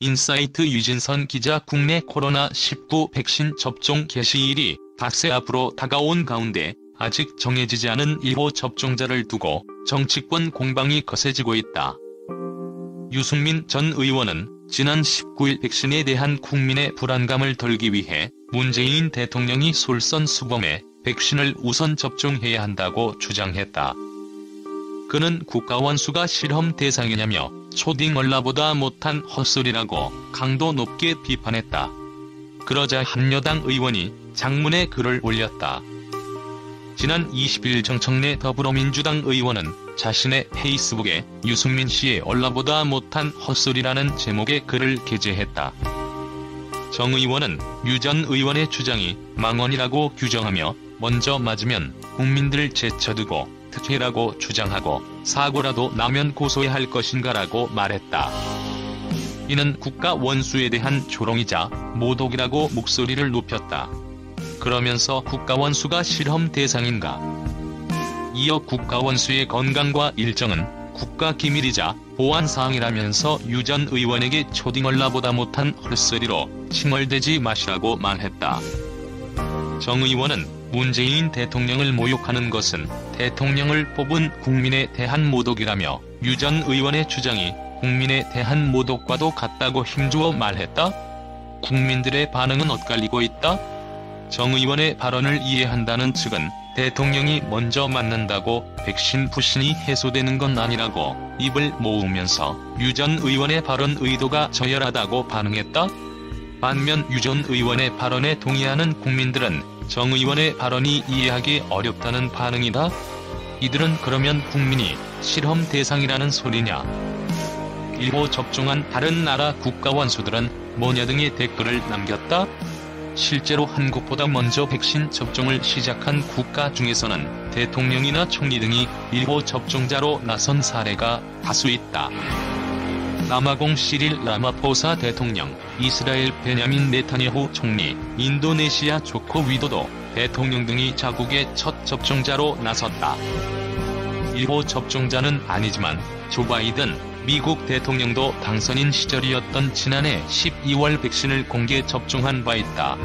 인사이트 유진선 기자. 국내 코로나19 백신 접종 개시일이 닷새 앞으로 다가온 가운데 아직 정해지지 않은 1호 접종자를 두고 정치권 공방이 거세지고 있다. 유승민 전 의원은 지난 19일 백신에 대한 국민의 불안감을 덜기 위해 문재인 대통령이 솔선수범해 백신을 우선 접종해야 한다고 주장했다. 그는 국가원수가 실험 대상이냐며 초딩언라보다 못한 헛소리라고 강도 높게 비판했다. 그러자 한 여당 의원이 장문의 글을 올렸다. 지난 20일 정청래 더불어민주당 의원은 자신의 페이스북에 유승민 씨의 언라보다 못한 헛소리라는 제목의 글을 게재했다. 정 의원은 유 전 의원의 주장이 망언이라고 규정하며 먼저 맞으면 국민들 제쳐두고 특혜라고 주장하고 사고라도 나면 고소해야 할 것인가라고 말했다. 이는 국가 원수에 대한 조롱이자 모독이라고 목소리를 높였다. 그러면서 국가원수가 실험 대상인가? 이어 국가원수의 건강과 일정은 국가기밀이자 보안사항이라면서 유 전 의원에게 초딩언라보다 못한 헛소리로 칭얼대지 마시라고 말했다. 정 의원은 문재인 대통령을 모욕하는 것은 대통령을 뽑은 국민에 대한 모독이라며 유 전 의원의 주장이 국민에 대한 모독과도 같다고 힘주어 말했다. 국민들의 반응은 엇갈리고 있다. 정 의원의 발언을 이해한다는 측은 대통령이 먼저 맞는다고 백신 불신이 해소되는 건 아니라고 입을 모으면서 유 전 의원의 발언 의도가 저열하다고 반응했다. 반면 유 전 의원의 발언에 동의하는 국민들은 정 의원의 발언이 이해하기 어렵다는 반응이다. 이들은 그러면 국민이 실험 대상이라는 소리냐? 1호 접종한 다른 나라 국가원수들은 뭐냐 등의 댓글을 남겼다. 실제로 한국보다 먼저 백신 접종을 시작한 국가 중에서는 대통령이나 총리 등이 1호 접종자로 나선 사례가 다수 있다. 남아공 시릴 라마포사 대통령, 이스라엘 베냐민 네타냐후 총리, 인도네시아 조코 위도도 대통령 등이 자국의 첫 접종자로 나섰다. 1호 접종자는 아니지만 조 바이든 미국 대통령도 당선인 시절이었던 지난해 12월 백신을 공개 접종한 바 있다.